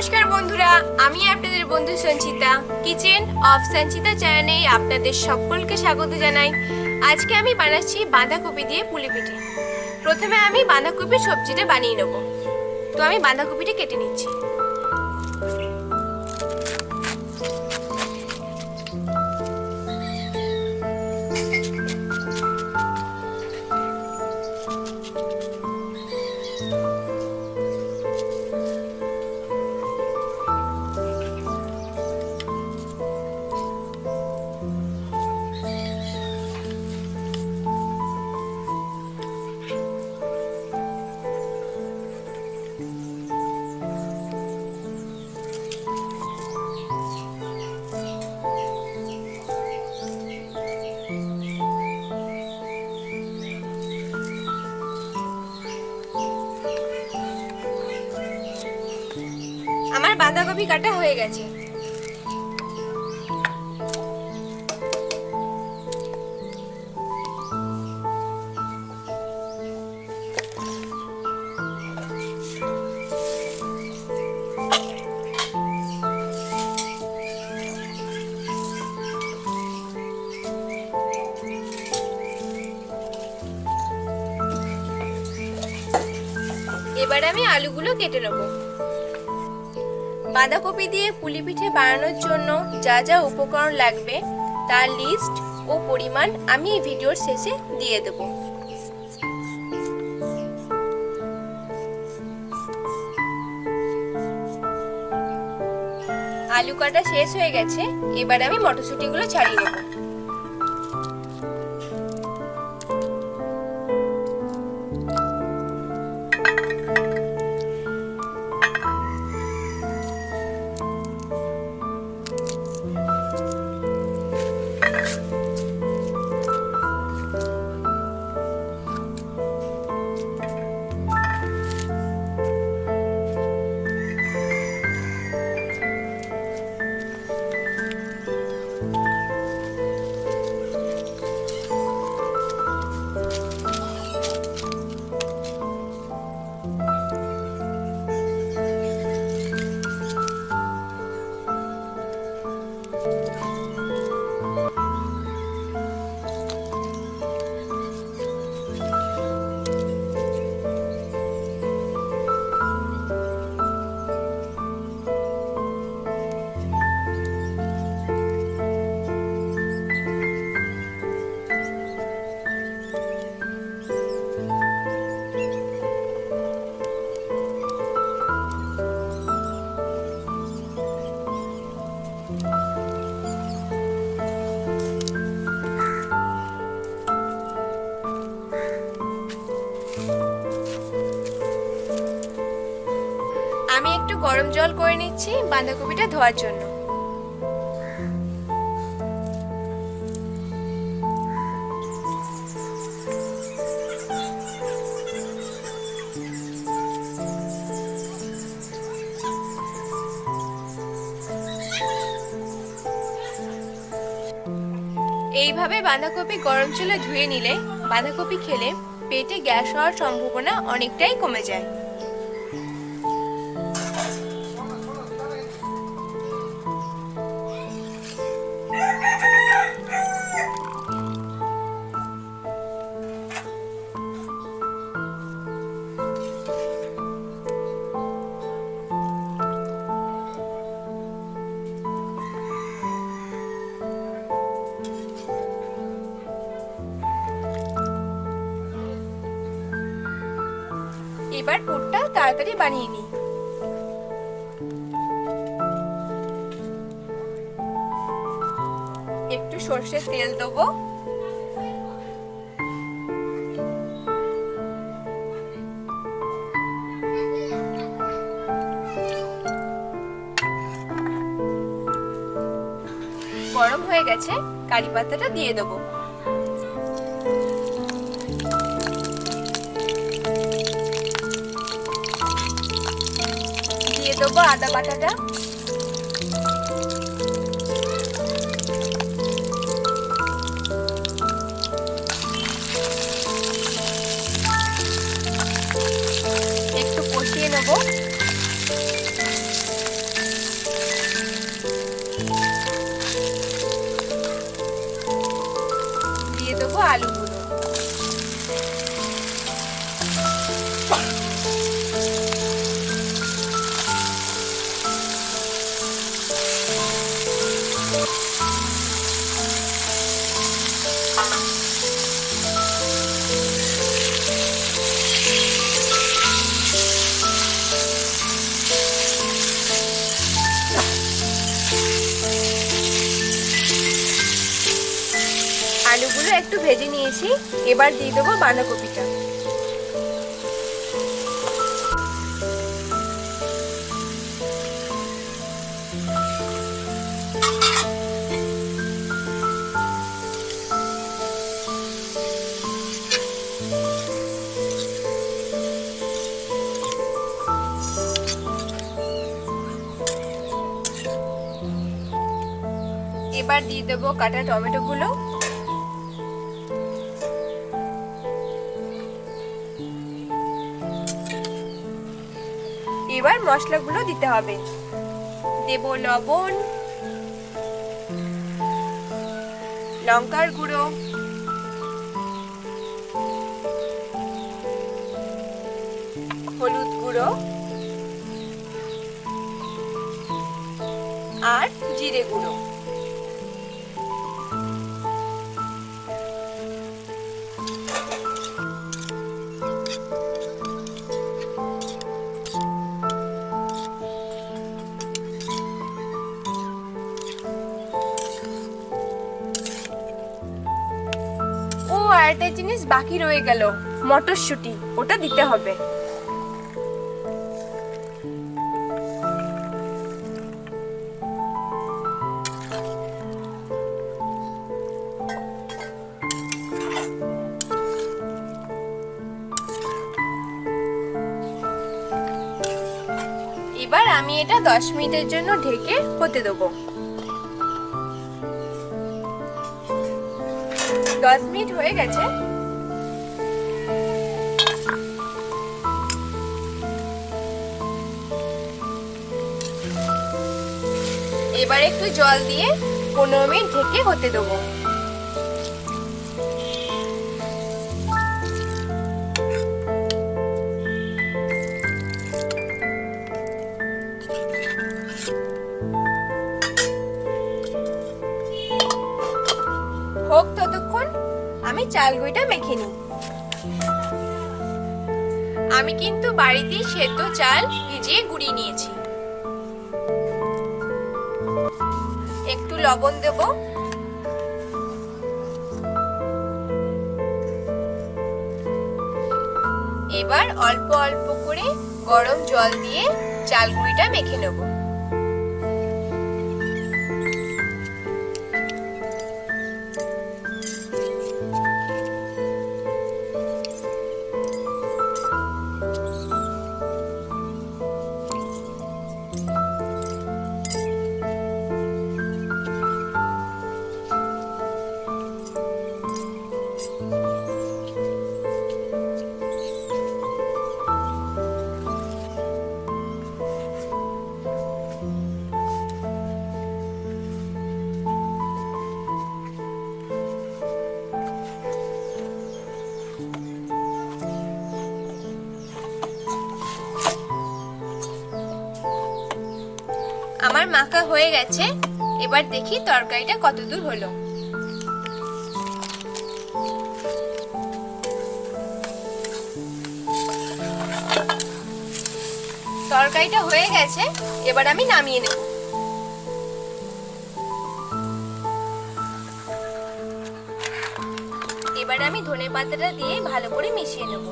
নমস্কার বন্ধুরা, আমি আপনাদের বন্ধু সঞ্চিতা। কিচেন অফ সঞ্চিতা চ্যানেলে আপনাদের সকলকে স্বাগত জানাই। আজকে আমি বানাচ্ছি বাঁধাকপি দিয়ে পুলি পিঠে। প্রথমে আমি বাঁধাকপির সবজিটা বানিয়ে নেব। তো আমি বাঁধাকপিটা কেটে নিচ্ছি। আমার বাঁধাকপি কাটা হয়ে গেছে। এবার আমি আলুগুলো কেটে নেব। বাঁধাকপি দিয়ে পুলি পিঠে বানানোর জন্য যা যা উপকরণ লাগবে তার লিস্ট ও পরিমাণ আমি এই ভিডিওর শেষে দিয়ে দেব। আলু কাটা শেষ হয়ে গেছে, এবার আমি মটরশুঁটিগুলো ছাড়িয়ে নেব। আমি একটু গরম জল করে নিচ্ছি বাঁধাকপিটা ধোয়ার জন্য। এইভাবে বাঁধাকপি গরম জলে ধুয়ে নিলে বাঁধাকপি খেলে পেটে গ্যাস হওয়ার সম্ভাবনা অনেকটাই কমে যায়। এবার পুরটা তাড়াতাড়ি বানিয়ে নিই। একটু সরষের তেল দেবো। গরম হয়ে গেছে, কারি পাতাটা দিয়ে দেবো। দিয়ে দেবো আদা বাটাটা। একটু কষিয়ে নেব। আলুগুলো। আলুগুলো একটু ভেজে নিয়েছি, এবার দিয়ে দেবো বাঁধাকপিটা। এবার দিয়ে দেবো কাটা টমেটো গুলো। এবার মশলাগুলো দিতে হবে। দেব লবণ, লঙ্কার গুঁড়ো, হলুদ গুঁড়ো আর জিরে গুঁড়ো। আর একটা জিনিস বাকি রয়ে গেল, মটরশুঁটি, ওটা দিতে হবে। এবার আমি এটা 10 মিনিটের জন্য ঢেকে হতে দেবো। 10 মিনিট হয়ে গেছে। এবার একটু জল দিয়ে 15 মিনিট ঢেকে হতে দেবো। হোক ততক্ষণ আমি চাল গুঁড়িটা মেখে নিই। আমি কিন্তু বাড়িতেই সেদ্ধ চাল ভিজিয়ে গুঁড়িয়ে নিয়েছি। একটু লবণ দেব, এবার অল্প অল্প করে গরম জল দিয়ে চাল গুঁড়িটা মেখে নেব। আমার মাখা হয়ে গেছে, এবার দেখি তরকারিটা কতদূর হলো। তরকারিটা হয়ে গেছে, এবার আমি নামিয়ে নেব। এবার আমি ধনেপাতাটা দিয়ে ভালো করে মিশিয়ে নেব।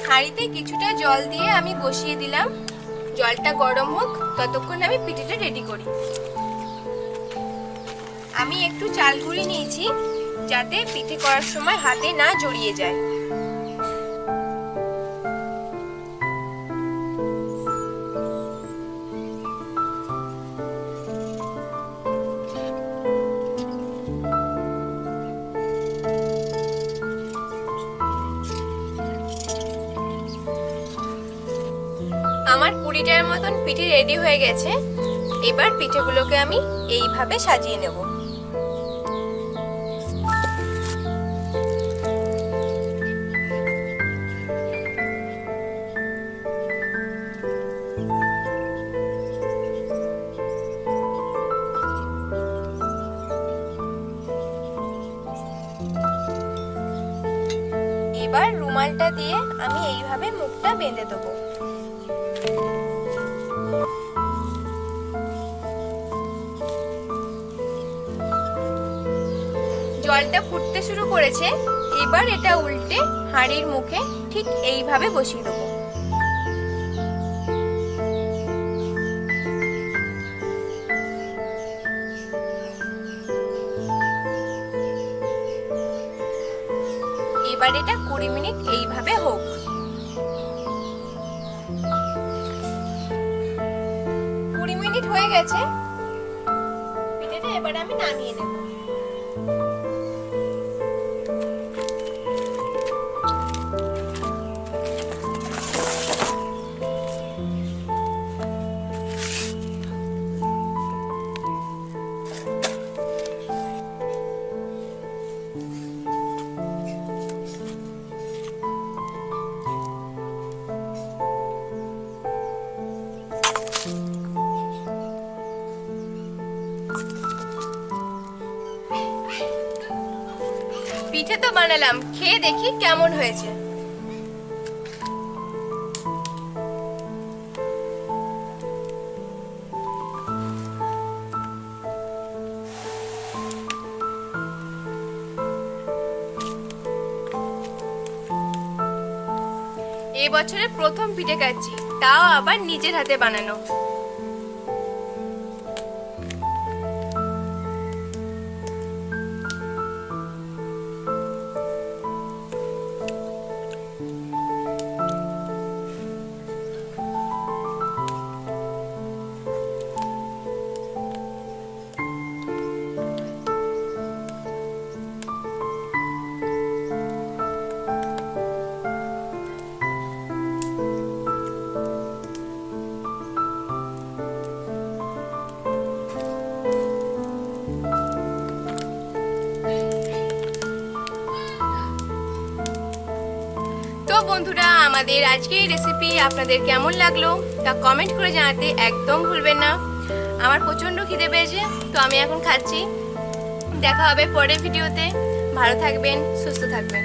হাঁড়িতে কিছুটা জল দিয়ে আমি বসিয়ে দিলাম, জলটা গরম হোক, ততক্ষণ আমি পিঠেটা রেডি করি। আমি একটু চাল গুঁড়ি নিয়েছি, যাতে পিঠে করার সময় হাতে না জড়িয়ে যায়। কুড়িটার মতন পিঠে রেডি হয়ে গেছে। এবার পিঠেগুলোকে আমি এইভাবে সাজিয়ে নেব। এবার রুমালটা দিয়ে আমি এইভাবে মুখটা বেঁধে দেবো। জলটা ফুটতে শুরু করেছে। এবার এটা উল্টে হাঁড়ির মুখে ঠিক এইভাবে বসিয়ে দেবো। এবার এটা 20 মিনিট এইভাবে হোক। 20 মিনিট হয়ে গেছে। পিঠেটা এবার আমি নামিয়ে নেব। পিঠে তো বানালাম, খেয়ে দেখি কেমন হয়েছে। এই বছরের প্রথম পিঠে খাচ্ছি, তাও আবার নিজের হাতে বানানো। তো বন্ধুরা, আমাদের আজকের রেসিপি আপনাদের কেমন লাগলো তা কমেন্ট করে জানাতে একদম ভুলবেন না। আমার প্রচণ্ড খিদে পেয়েছে, তো আমি এখন খাচ্ছি। দেখা হবে পরের ভিডিওতে। ভালো থাকবেন, সুস্থ থাকবেন।